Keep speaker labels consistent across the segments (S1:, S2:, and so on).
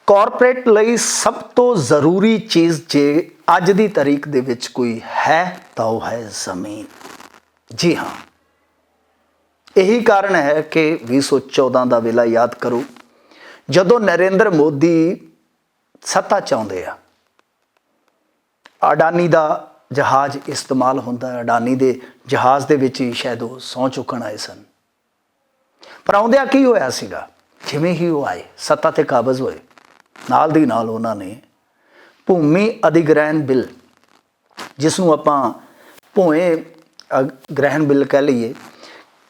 S1: Corporate ਲਈ ਸਭ ਤੋਂ ਜ਼ਰੂਰੀ ਚੀਜ਼ ਜੇ ਅੱਜ ਦੀ ਤਾਰੀਖ ਦੇ ਵਿੱਚ ਕੋਈ ਹੈ ਤਾਂ ਉਹ ਹੈ ਜ਼ਮੀਨ। ਜੀ ਹਾਂ, ਇਹੀ ਕਾਰਨ ਹੈ ਕਿ 2014 ਦਾ ਵੇਲਾ ਯਾਦ ਕਰੋ, ਜਦੋਂ ਨਰਿੰਦਰ ਮੋਦੀ ਸੱਤਾ ਚਾਹੁੰਦੇ ਆ। ਅਡਾਨੀ ਦਾ ਜਹਾਜ਼ ਇਸਤੇਮਾਲ ਹੁੰਦਾ, ਅਡਾਨੀ ਦੇ ਜਹਾਜ਼ ਦੇ ਵਿੱਚ ਹੀ ਸ਼ਾਇਦ ਉਹ ਸਹੁੰ ਚੁੱਕਣ ਆਏ ਸਨ। ਪਰ ਆਉਂਦਿਆਂ ਕੀ ਹੋਇਆ ਸੀਗਾ, ਜਿਵੇਂ ਹੀ ਉਹ ਆਏ ਸੱਤਾ 'ਤੇ ਕਾਬਜ਼ ਹੋਏ, ਨਾਲ ਦੀ ਨਾਲ ਉਹਨਾਂ ਨੇ ਭੂਮੀ ਅਧਿਗ੍ਰਹਿਣ ਬਿੱਲ, ਜਿਸ ਨੂੰ ਆਪਾਂ ਭੂਏ ਗ੍ਰਹਿਣ ਬਿੱਲ ਕਹਿ ਲਈਏ,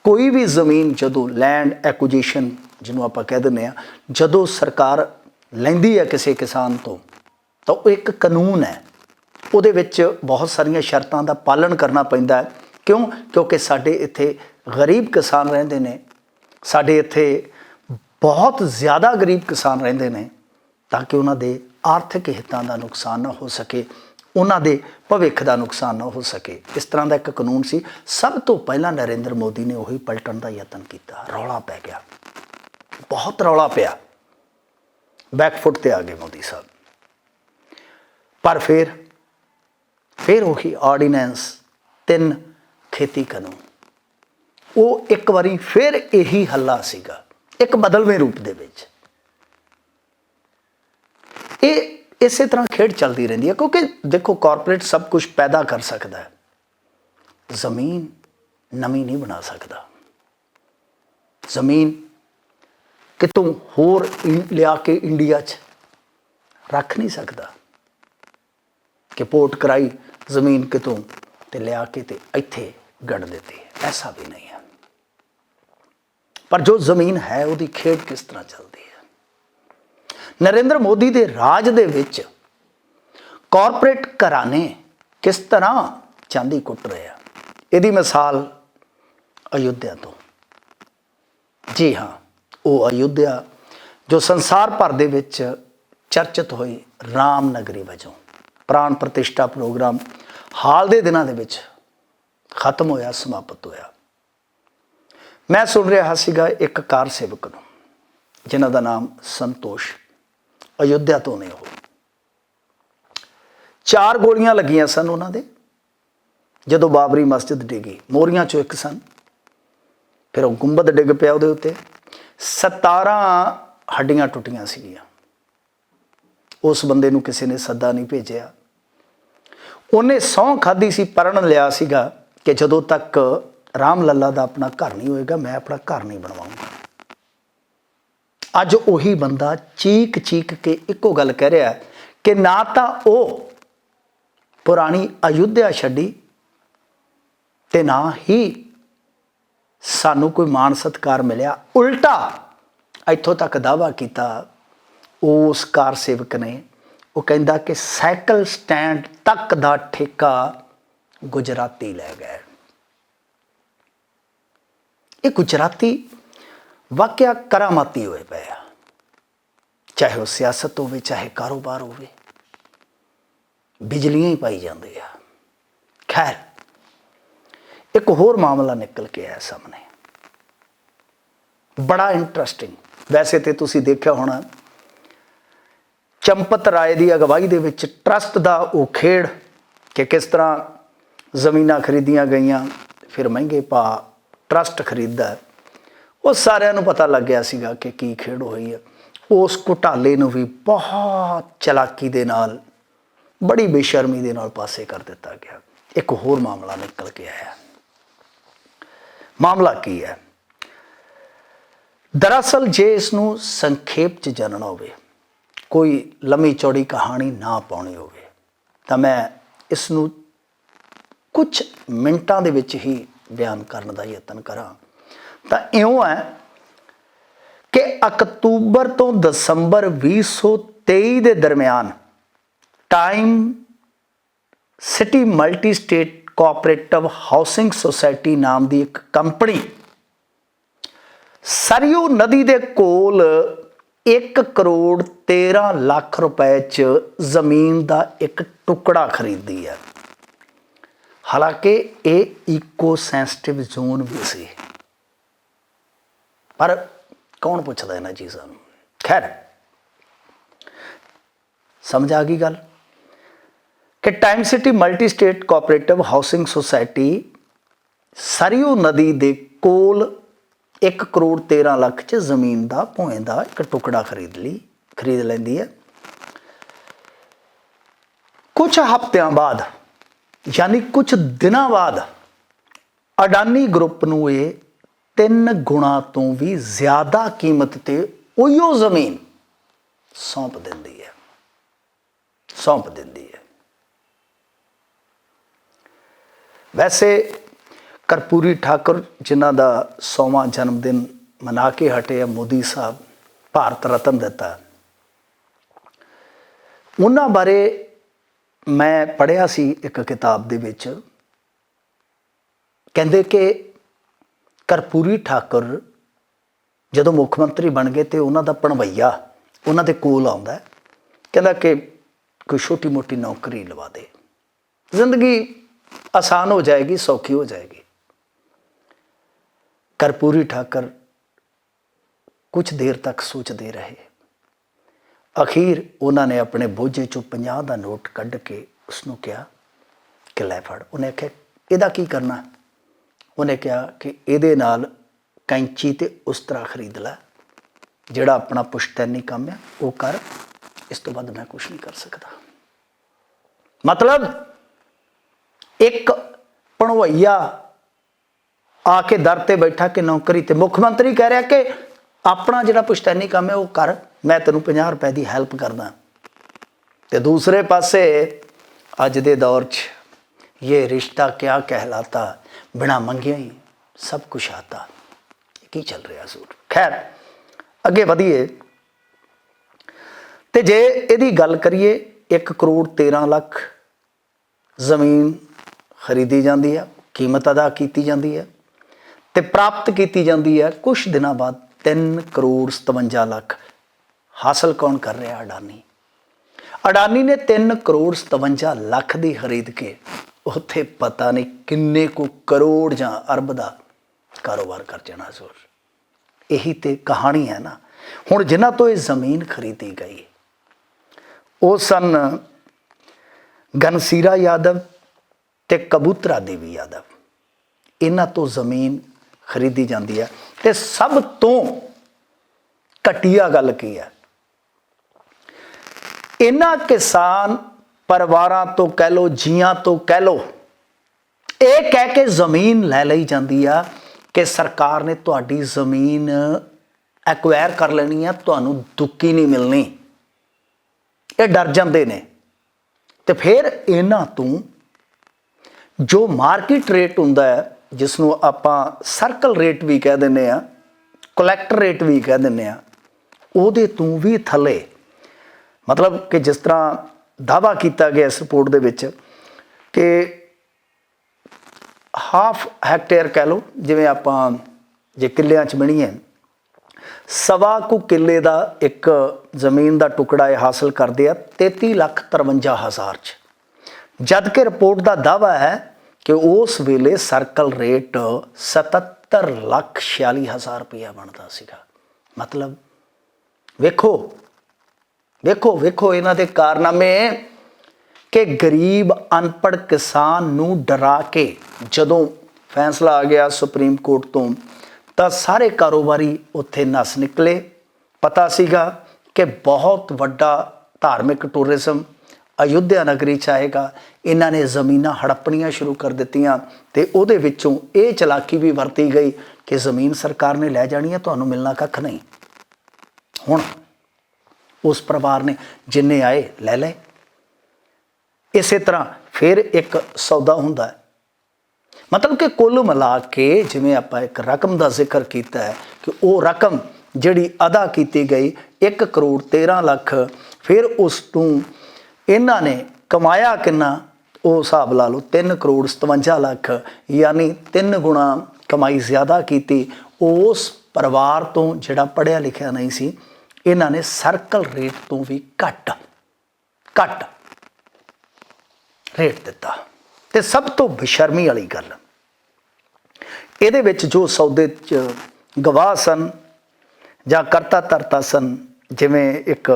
S1: ਕੋਈ ਵੀ ਜ਼ਮੀਨ ਜਦੋਂ ਲੈਂਡ ਐਕੁਜੀਸ਼ਨ ਜਿਹਨੂੰ ਆਪਾਂ ਕਹਿ ਦਿੰਦੇ ਹਾਂ, ਜਦੋਂ ਸਰਕਾਰ ਲੈਂਦੀ ਹੈ ਕਿਸੇ ਕਿਸਾਨ ਤੋਂ, ਤਾਂ ਉਹ ਇੱਕ ਕਾਨੂੰਨ ਹੈ। ਉਹਦੇ ਵਿੱਚ ਬਹੁਤ ਸਾਰੀਆਂ ਸ਼ਰਤਾਂ ਦਾ ਪਾਲਣ ਕਰਨਾ ਪੈਂਦਾ ਹੈ। ਕਿਉਂ? ਕਿਉਂਕਿ ਸਾਡੇ ਇੱਥੇ ਗਰੀਬ ਕਿਸਾਨ ਰਹਿੰਦੇ ਨੇ, ਸਾਡੇ ਇੱਥੇ ਬਹੁਤ ਜ਼ਿਆਦਾ ਗਰੀਬ ਕਿਸਾਨ ਰਹਿੰਦੇ ਨੇ, ਤਾਂ ਕਿ ਉਹਨਾਂ ਦੇ ਆਰਥਿਕ ਹਿੱਤਾਂ ਦਾ ਨੁਕਸਾਨ ਨਾ ਹੋ ਸਕੇ, ਉਹਨਾਂ ਦੇ ਭਵਿੱਖ ਦਾ ਨੁਕਸਾਨ ਨਾ ਹੋ ਸਕੇ। ਇਸ ਤਰ੍ਹਾਂ ਦਾ ਇੱਕ ਕਾਨੂੰਨ ਸੀ। ਸਭ ਤੋਂ ਪਹਿਲਾਂ ਨਰਿੰਦਰ ਮੋਦੀ ਨੇ ਉਹੀ ਪਲਟਣ ਦਾ ਯਤਨ ਕੀਤਾ। ਰੌਲਾ ਪੈ ਗਿਆ, ਬਹੁਤ ਰੌਲਾ ਪਿਆ, ਬੈਕਫੁੱਟ 'ਤੇ ਆ ਗਏ ਮੋਦੀ ਸਾਹਿਬ। ਪਰ ਫਿਰ ਉਹੀ ਆਰਡੀਨੈਂਸ 3 ਖੇਤੀ ਕਾਨੂੰਨ, ਉਹ ਇੱਕ ਵਾਰੀ ਫਿਰ ਇਹੀ ਹੱਲਾ ਸੀਗਾ, ਇੱਕ ਬਦਲਵੇਂ ਰੂਪ ਦੇ ਵਿੱਚ। ਇਹ ਇਸੇ ਤਰ੍ਹਾਂ ਖੇਡ ਚੱਲਦੀ ਰਹਿੰਦੀ ਹੈ, ਕਿਉਂਕਿ ਦੇਖੋ ਕਾਰਪੋਰੇਟ ਸਭ ਕੁਝ ਪੈਦਾ ਕਰ ਸਕਦਾ ਹੈ, ਜ਼ਮੀਨ ਨਵੀਂ ਨਹੀਂ ਬਣਾ ਸਕਦਾ। ਜ਼ਮੀਨ ਕਿਤੋਂ ਹੋਰ ਲਿਆ ਕੇ ਇੰਡੀਆ 'ਚ ਰੱਖ ਨਹੀਂ ਸਕਦਾ ਕਿ ਪੋਰਟ ਕਰਾਈ ਜ਼ਮੀਨ ਕਿਤੋਂ ਤੇ ਲਿਆ ਕੇ ਤੇ ਇੱਥੇ ਗੜ ਦਿੱਤੀ, ਐਸਾ ਵੀ ਨਹੀਂ ਹੈ। ਪਰ ਜੋ ਜ਼ਮੀਨ ਹੈ ਉਹਦੀ ਖੇਡ ਕਿਸ ਤਰ੍ਹਾਂ ਚੱਲਦੀ ਹੈ। ਨਰਿੰਦਰ ਮੋਦੀ ਦੇ ਰਾਜ ਦੇ ਵਿੱਚ ਕਾਰਪੋਰੇਟ ਘਰਾਣੇ ਕਿਸ ਤਰ੍ਹਾਂ ਚਾਂਦੀ ਕੁੱਟ ਰਹੇ ਆ, ਇਹਦੀ ਮਿਸਾਲ ਅਯੁੱਧਿਆ ਤੋਂ। ਜੀ ਹਾਂ, ਉਹ ਅਯੁੱਧਿਆ ਜੋ ਸੰਸਾਰ ਭਰ ਦੇ ਵਿੱਚ ਚਰਚਿਤ ਹੋਈ ਰਾਮ ਨਗਰੀ ਵਜੋਂ। ਪ੍ਰਾਣ ਪ੍ਰਤਿਸ਼ਠਾ ਪ੍ਰੋਗਰਾਮ ਹਾਲ ਦੇ ਦਿਨਾਂ ਦੇ ਵਿੱਚ ਖਤਮ ਹੋਇਆ, ਸਮਾਪਤ ਹੋਇਆ। ਮੈਂ ਸੁਣ ਰਿਹਾ ਸੀਗਾ ਇੱਕ ਕਾਰ ਸੇਵਕ ਨੂੰ, ਜਿਨ੍ਹਾਂ ਦਾ ਨਾਮ ਸੰਤੋਸ਼, ਅਯੁੱਧਿਆ ਤੋਂ ਨੇ। ਉਹ 4 ਗੋਲੀਆਂ ਲੱਗੀਆਂ ਸਨ ਉਹਨਾਂ ਦੇ ਜਦੋਂ ਬਾਬਰੀ ਮਸਜਿਦ ਡਿੱਗੀ। ਮੋਰੀਆਂ 'ਚੋਂ ਇੱਕ ਸਨ, ਫਿਰ ਉਹ ਗੁੰਬਦ ਡਿੱਗ ਪਿਆ, ਉਹਦੇ ਉੱਤੇ 17 ਹੱਡੀਆਂ ਟੁੱਟੀਆਂ ਸੀਗੀਆਂ। ਉਸ ਬੰਦੇ ਨੂੰ ਕਿਸੇ ਨੇ ਸੱਦਾ ਨਹੀਂ ਭੇਜਿਆ। ਉਹਨੇ ਸਹੁੰ ਖਾਧੀ ਸੀ, ਪਰਣ ਲਿਆ ਸੀਗਾ ਕਿ ਜਦੋਂ ਤੱਕ ਰਾਮ ਲੱਲਾ ਦਾ ਆਪਣਾ ਘਰ ਨਹੀਂ ਹੋਏਗਾ, ਮੈਂ ਆਪਣਾ ਘਰ ਨਹੀਂ ਬਣਵਾਉਂਗਾ। ਅੱਜ ਉਹੀ ਬੰਦਾ ਚੀਕ ਚੀਕ ਕੇ ਇੱਕੋ ਗੱਲ ਕਹਿ ਰਿਹਾ ਕਿ ਨਾ ਤਾਂ ਉਹ ਪੁਰਾਣੀ ਅਯੁੱਧਿਆ ਛੱਡੀ ਤੇ ਨਾ ਹੀ ਸਾਨੂੰ ਕੋਈ ਮਾਣ ਸਤਿਕਾਰ ਮਿਲਿਆ। ਉਲਟਾ ਇੱਥੋਂ ਤੱਕ ਦਾਅਵਾ ਕੀਤਾ ਉਸ ਕਾਰ ਸੇਵਕ ਨੇ, ਉਹ ਕਹਿੰਦਾ ਕਿ ਸਾਈਕਲ ਸਟੈਂਡ ਤੱਕ ਦਾ ਠੇਕਾ ਗੁਜਰਾਤੀ ਲੈ ਗਏ। ਇਹ ਗੁਜਰਾਤੀ ਵਾਕਿਆ ਕਰਾਮਾਤੀ ਹੋਏ ਪਏ ਆ, ਚਾਹੇ ਉਹ ਸਿਆਸਤ ਹੋਵੇ, ਚਾਹੇ ਕਾਰੋਬਾਰ ਹੋਵੇ, ਬਿਜਲੀਆਂ ਹੀ ਪਾਈ ਜਾਂਦੇ ਆ। ਖੈਰ, ਇੱਕ ਹੋਰ ਮਾਮਲਾ ਨਿਕਲ ਕੇ ਆਇਆ ਸਾਹਮਣੇ, ਬੜਾ ਇੰਟਰਸਟਿੰਗ। ਵੈਸੇ ਤੇ ਤੁਸੀਂ ਦੇਖਿਆ ਹੋਣਾ, ਚੰਪਤ ਰਾਏ ਦੀ ਅਗਵਾਈ ਦੇ ਵਿੱਚ ਟਰਸਟ ਦਾ ਉਹ ਖੇਡ ਕਿ ਕਿਸ ਤਰ੍ਹਾਂ ਜ਼ਮੀਨਾਂ ਖਰੀਦੀਆਂ ਗਈਆਂ, ਫਿਰ ਮਹਿੰਗੇ ਭਾਅ ਟਰਸਟ ਖਰੀਦਦਾ। ਉਹ ਸਾਰਿਆਂ ਨੂੰ ਪਤਾ ਲੱਗ ਗਿਆ ਸੀਗਾ ਕਿ ਕੀ ਖੇਡ ਹੋਈ ਹੈ। ਉਸ ਘੁਟਾਲੇ ਨੂੰ ਵੀ ਬਹੁਤ ਚਲਾਕੀ ਦੇ ਨਾਲ, ਬੜੀ ਬੇਸ਼ਰਮੀ ਦੇ ਨਾਲ ਪਾਸੇ ਕਰ ਦਿੱਤਾ ਗਿਆ। ਇੱਕ ਹੋਰ ਮਾਮਲਾ ਨਿਕਲ ਕੇ ਆਇਆ। ਮਾਮਲਾ ਕੀ ਹੈ? ਦਰਅਸਲ ਜੇ ਇਸ ਨੂੰ ਸੰਖੇਪ 'ਚ ਜਾਣਨਾ ਹੋਵੇ, ਕੋਈ ਲੰਮੀ ਚੌੜੀ ਕਹਾਣੀ ਨਾ ਪਾਉਣੀ ਹੋਵੇ, ਤਾਂ ਮੈਂ ਇਸ ਨੂੰ ਕੁਝ ਮਿੰਟਾਂ ਦੇ ਵਿੱਚ ਹੀ ਬਿਆਨ ਕਰਨ ਦਾ ਯਤਨ ਕਰਾਂ ਤਾਂ ਇਉਂ ਹੈ ਕਿ ਅਕਤੂਬਰ ਤੋਂ ਦਸੰਬਰ 2023 ਦੇ ਦਰਮਿਆਨ time city multi state cooperative housing society ਨਾਮ ਦੀ ਇੱਕ ਕੰਪਨੀ ਸਰਯੂ ਨਦੀ ਦੇ ਕੋਲ 1 ਕਰੋੜ 13 ਲੱਖ ਰੁਪਏ 'ਚ ਜ਼ਮੀਨ ਦਾ ਇੱਕ ਟੁਕੜਾ ਖਰੀਦਦੀ ਹੈ। ਹਾਲਾਂਕਿ ਇਹ ਈਕੋ ਸੈਂਸਿਟਿਵ ਜ਼ੋਨ ਵੀ ਸੀ, ਪਰ ਕੌਣ ਪੁੱਛਦਾ ਇਹਨਾਂ ਚੀਜ਼ਾਂ ਨੂੰ। ਖੈਰ, समझ आ गई गल कि time city multi state cooperative housing society Saryu नदी दे कोल 1 करोड़ 13 ਲੱਖ च ਜ਼ਮੀਨ ਦਾ ਭੋਏ ਦਾ ਇੱਕ ਟੁਕੜਾ ਖਰੀਦ ਲੈਂਦੀ ਹੈ। ਕੁਝ ਹਫ਼ਤਿਆਂ ਬਾਅਦ यानी कुछ दिनों बाद अडानी ग्रुप ਨੂੰ ਇਹ 3 गुणा तो भी ज़्यादा कीमत ते उहियो ਜ਼ਮੀਨ सौंप दिंदी है। वैसे ਕਰਪੂਰੀ ठाकुर जिन्हां दा 100वां जन्मदिन मना के हटे आ मोदी साहब भारत रत्न दिता, उन्हां बारे मैं पढ़िया सी एक किताब दे विच, कहंदे कि ਕਰਪੂਰੀ ठाकुर जदों मुख मंत्री बन गए तो उन्हां दा भणवैया उन्हां दे कोल आउंदा, कहंदा कि कोई छोटी मोटी नौकरी लवा दे, जिंदगी आसान हो जाएगी, सौखी हो जाएगी। ਕਰਪੂਰੀ ठाकुर कुछ देर तक सोचते रहे, अखीर उन्होंने अपने बोझे चों 50 का नोट कढ़ के उसनों कहा कि लै फड़। उन्हें आख्या इहदा की करना, उन्हें कहा कि इहदे नाल कैंची ते उस तरह खरीद लै, जिहड़ा अपना पुश्तैनी काम है वो कर, इस तो बाद मैं कुछ नहीं कर सकता। मतलब एक भणवैया आके दर ते बैठा कि नौकरी ते मुख्यमंत्री कह रहा कि अपना जिहड़ा पुश्तैनी काम है वो कर, मैं तेनों 50 रुपए की हैल्प करदा। तो दूसरे पासे अज दे दौर च ये रिश्ता क्या कहलाता, बिना मंगे ही सब कुछ आता, की चल रहा सूर। खैर अगे वधिए ते जे इहदी गल करिए 1 करोड़ 13 ਲੱਖ ਜ਼ਮੀਨ खरीदी जाती है, कीमत अदा की जाती है ते प्राप्त की जाती है कुछ दिनों बाद 3 करोड़ 57 ਲੱਖ। हासिल कौन कर रहा? अडानी। अडानी ने 3 करोड़ 57 ਲੱਖ की खरीद के उत्थे पता नहीं किन्ने को करोड़ जां अरब का कारोबार कर जाना सूर। यही तो कहानी है ना। हुण जिन्हां तो ये जमीन खरीदी गई वो सन घनसीरा यादव ते कबूतरा देवी यादव, इन्हां तो जमीन खरीदी जाती है। ते सब तो घटिया गल की है, इन्हां किसान परिवारां तो कह लो, जियां तो कह लो, ये कह के जमीन लै लई जाती है कि सरकार ने तुहाडी जमीन एक्वायर कर लेनी है, तुहानू दुक्की नहीं मिलनी, ये डर जाते ने। तो फिर इन्हां तो जो मार्केट रेट हुंदा है, जिसनों आपां सर्कल रेट भी कह दिंदे आ, कलैक्टर रेट भी कह दिंदे आ, उहदे तो भी थले, मतलब कि जिस तरह दावा किया गया इस रिपोर्ट दे विच कि हाफ हैक्टेयर कह लो, जिवें आपां जे किल्लियां च बणीए 1.25 किले का एक जमीन का टुकड़ा हासिल करते हैं 33,53,000 च, जबकि रिपोर्ट का दावा है कि उस वेले सर्कल रेट 77,46,000 रुपया बनता सीगा। मतलब वेखो वेखो वेखो इन्हां दे कारनामे कि गरीब अनपढ़ किसान नूं डरा के जदों फैसला आ गया सुप्रीम कोर्ट तो सारे कारोबारी उत्थे नस निकले। पता सीगा कि बहुत वड्डा धार्मिक टूरिज्म अयोध्या नगरी च आएगा, इन्हां ने जमीनां हड़पणियां शुरू कर दित्तियां ते उहदे विचों ये चलाकी भी वरती गई कि जमीन सरकार ने लै जानी है, तुहानूं मिलना कख नहीं। हुण उस परिवार ने जिन्ने आए लै ले। इस तरह फिर एक सौदा हुंदा है, मतलब कि कुल मिला के जिवें आपां एक रकम का जिक्र किया है कि वो रकम जिहड़ी अदा की गई 1 करोड़ 13 ਲੱਖ, फिर उस तों इन्हां ने कमाया किन्ना वो हिसाब ला लो 3 करोड़ 57 ਲੱਖ, यानी 3 गुणा कमाई ज़्यादा की। उस परिवार तो जिहड़ा पढ़िया लिखिया नहीं सी, इन्हां ने सर्कल रेट तो भी घट रेट दिता। ते सब तो बेशर्मी वाली गल इहदे विच जो सौदे च गवाह सन जां करता धरता सन, जिवें एक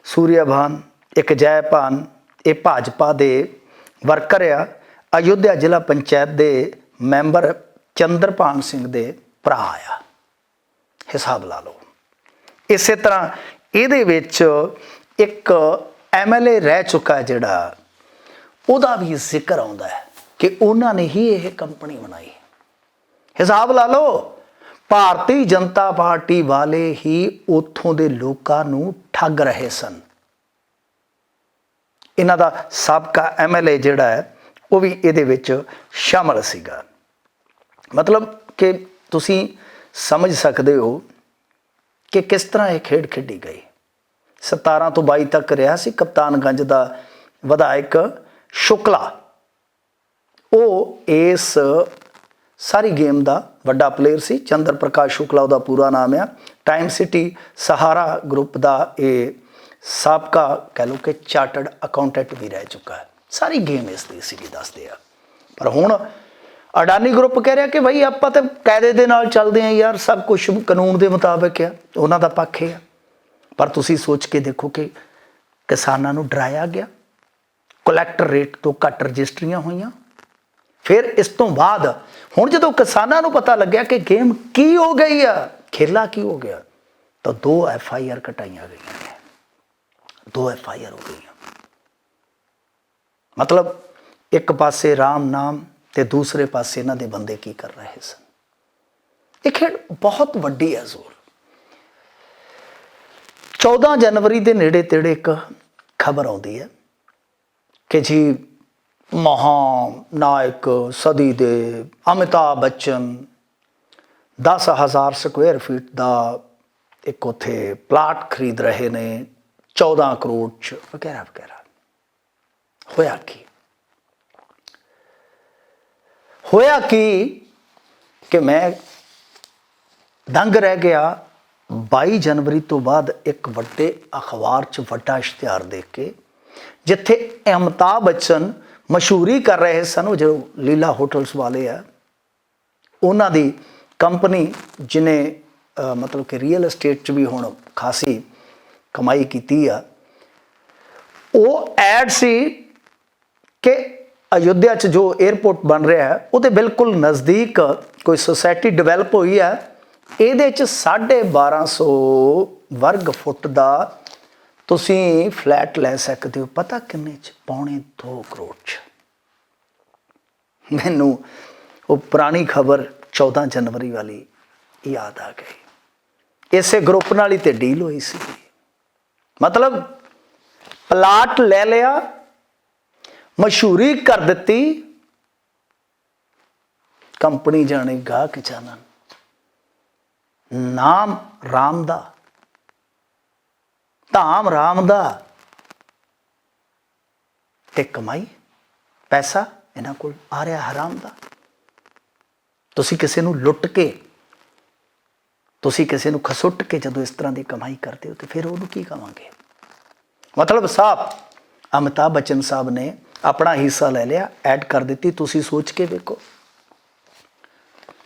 S1: सूर्यभान एक जयपान ये भाजपा के वर्कर आ, अयोध्या जिला पंचायत के मैंबर चंद्रपान सिंह के भरा आ। हिसाब ला लो। इस तरह ये एक MLA रह चुका है जिहड़ा उहदा भी जिक्र आता है कि उन्होंने ही यह कंपनी बनाई। हिसाब ला लो, भारतीय जनता पार्टी वाले ही उतों के लोगों को ठग रहे सन। इन्हां दा साबका MLA जिहड़ा है वो भी ये शामिल सीगा। मतलब कि तुसी समझ सकते हो कि किस तरह यह खेड खेडी गई। 17 तो 22 तक रहा सी कप्तानगंज का विधायक शुक्ला, वो इस सारी गेम का वड्डा प्लेयर सी। चंद्र प्रकाश शुक्ला उसका पूरा नाम है। टाइम सिटी सहारा ग्रुप का ये साबका कह लो कि चार्टर्ड अकाउंटेंट भी रह चुका है। सारी गेम इसकी सी दसते हैं। पर हुण अडानी ग्रुप कह रहा कि भाई आप तो कायदे दे नाल चलते हैं यार, सब कुछ कानून के मुताबिक है, उन्हों का पक्ष है। पर तुसी सोच के देखो कि किसानों को डराया गया, कलैक्टर रेट तो घट रजिस्ट्रियां हुई। फिर इस तो बाद हुण जदों किसानों को पता लग्या कि गेम की हो गई है, खेला की हो गया, तो 2 FIR कटाइया गई हैं। 2 FIR हो गई। मतलब एक पासे राम नाम ते दूसरे पासे इन्हां दे बंदे की कर रहे सन। ये खेड बहुत वड्डी है जोर। 14 जनवरी के नेड़े तेड़े एक खबर आती है कि जी महानायक सदी दे अमिताभ बच्चन 10,000 स्क्वेयर फीट का एक उत्थे प्लाट खरीद रहे ने 14 करोड़ च वगैरह वगैरह। होया की होया कि मैं दंग रह गया। 22 जनवरी तो बाद एक वड्डे अखबार च वड्डा इश्तिहार देख के, जिथे अमिताभ बच्चन मशहूरी कर रहे सन, जो लीला होटल्स वाले है, उन्हों की कंपनी जिन्हें मतलब कि रियल एस्टेट च भी हुण खासी कमाई की आ, वो ऐड सी कि अयोध्या च जो एयरपोर्ट बन रहा है वो बिल्कुल नज़दीक कोई सोसाइटी डिवेलप हुई है। ये 1250 वर्ग फुट का तुसी फ्लैट लै सकते हो। पता किन्ने च? 2.25 करोड़ च। मैनू वो पुरानी खबर 14 जनवरी वाली याद आ गई। इसे ग्रुप नाल ही तो डील हुई सी। मतलब प्लाट ले लिया, मशहूरी कर दी, कंपनी जाने गाहक चानन, नाम राम दा, धाम राम दा, ते कमाई पैसा इन्हां कोल आ रहा हराम दा। तुसी किसी नूं लुट के, तुसी किसी नूं खसुट के जदों इस तरह की कमाई करते हो तो फिर उहनूं की कहांगे। मतलब साहब अमिताभ बच्चन साहब ने अपना हिस्सा ले लिया, ऐड कर दी। तुसी सोच के देखो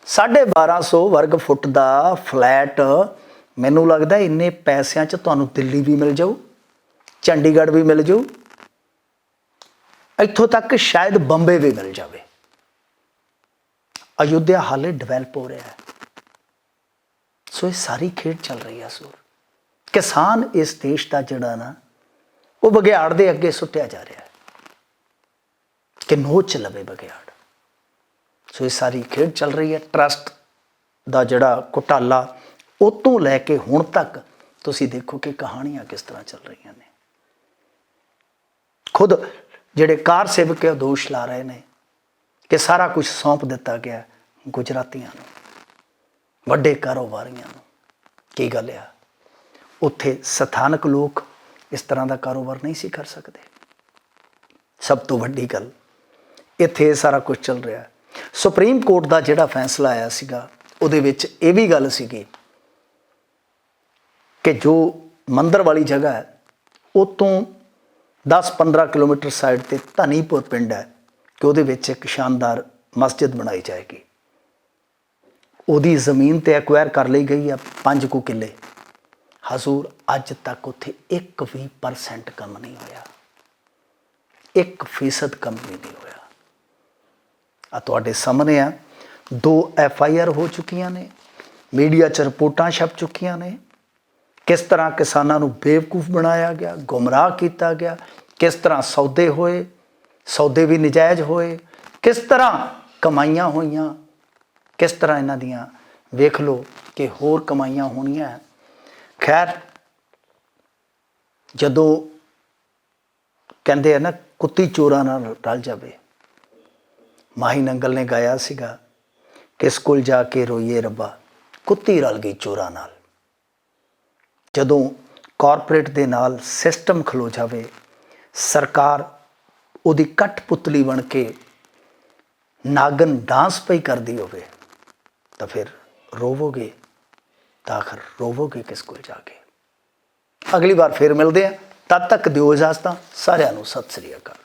S1: 1250 वर्ग फुट का फ्लैट, मैनू लगता इन्ने पैसों च तुहानूं दिल्ली भी मिल जाऊ, चंडीगढ़ भी मिल जाऊ, इत्थों तक शायद बंबे भी मिल जाए। अयोध्या हाले डिवेलप हो रहा है। सो ये सारी खेड चल रही है। सो किसान इस देश का जिहड़ा ना वो बघियाड़ दे अगे सुटिया जा रहा है कि नोच लवे बघियाड़। सो ये सारी खेड चल रही है। ट्रस्ट का जिहड़ा घोटाला उतों लैके हुण तक तुसी देखो कि कहानियां किस तरह चल रही ने। खुद जिहड़े कार सेवक है दोष ला रहे हैं कि सारा कुछ सौंप दिता गया गुजरातियों नूं, वड्डे कारोबारियों नूं। की गल आ, उत्थे स्थानक लोग इस तरह का कारोबार नहीं सी कर सकते। सब तो वड्डी गल इत्थे सारा कुछ चल रहा है। सुप्रीम कोर्ट का जिहड़ा फैसला आया सीगा उहदे विच इह भी गल सीगी कि जो मंदिर वाली जगह है उतों 10-15 किलोमीटर साइड ते धनीपुर पिंड है कि उहदे विच एक शानदार मस्जिद बनाई जाएगी। उहदी जमीन ते एक्वायर कर ली गई है 5 किले। ਹਜ਼ੂਰ ਅੱਜ ਤੱਕ ਉੱਥੇ 1% ਕੰਮ ਨਹੀਂ ਹੋਇਆ, 1% ਕੰਮ ਵੀ ਨਹੀਂ ਹੋਇਆ। ਆ ਤੁਹਾਡੇ ਸਾਹਮਣੇ ਆ, 2 FIR ਹੋ ਚੁੱਕੀਆਂ ਨੇ, ਮੀਡੀਆ 'ਚ ਰਿਪੋਰਟਾਂ ਛਪ ਚੁੱਕੀਆਂ ਨੇ, ਕਿਸ ਤਰ੍ਹਾਂ ਕਿਸਾਨਾਂ ਨੂੰ ਬੇਵਕੂਫ ਬਣਾਇਆ ਗਿਆ, ਗੁੰਮਰਾਹ ਕੀਤਾ ਗਿਆ, ਕਿਸ ਤਰ੍ਹਾਂ ਸੌਦੇ ਹੋਏ, ਸੌਦੇ ਵੀ ਨਜਾਇਜ਼ ਹੋਏ, ਕਿਸ ਤਰ੍ਹਾਂ ਕਮਾਈਆਂ ਹੋਈਆਂ, ਕਿਸ ਤਰ੍ਹਾਂ ਇਹਨਾਂ ਦੀਆਂ ਵੇਖ ਲਓ ਕਿ ਹੋਰ ਕਮਾਈਆਂ ਹੋਣੀਆਂ। ਖੈਰ, ਜਦੋਂ ਕਹਿੰਦੇ ਆ ਨਾ ਕੁੱਤੀ ਚੋਰਾਂ ਨਾਲ ਰਲ ਜਾਵੇ, ਮਾਹੀ ਨੰਗਲ ਨੇ ਗਾਇਆ ਸੀਗਾ, ਕਿਸ ਕੋਲ ਜਾ ਕੇ ਰੋਈਏ ਰੱਬਾ, ਕੁੱਤੀ ਰਲ ਗਈ ਚੋਰਾਂ ਨਾਲ। ਜਦੋਂ ਕਾਰਪੋਰੇਟ ਦੇ ਨਾਲ ਸਿਸਟਮ ਖਲੋ ਜਾਵੇ, ਸਰਕਾਰ ਉਹਦੀ ਕਠਪੁਤਲੀ ਬਣ ਕੇ ਨਾਗਨ ਡਾਂਸ ਪਈ ਕਰਦੀ ਹੋਵੇ, ਤਾਂ ਫਿਰ ਰੋਵੋਗੇ, ਤਾਂ ਆਖਰ ਰੋਵੋਗੇ ਕਿਸ ਕੋਲ ਜਾ ਕੇ। ਅਗਲੀ ਵਾਰ ਫਿਰ ਮਿਲਦੇ ਹਾਂ, ਤਦ ਤੱਕ ਦਿਓ ਇਜਾਜ਼ਤਾਂ। ਸਾਰਿਆਂ ਨੂੰ ਸਤਿ ਸ੍ਰੀ ਅਕਾਲ।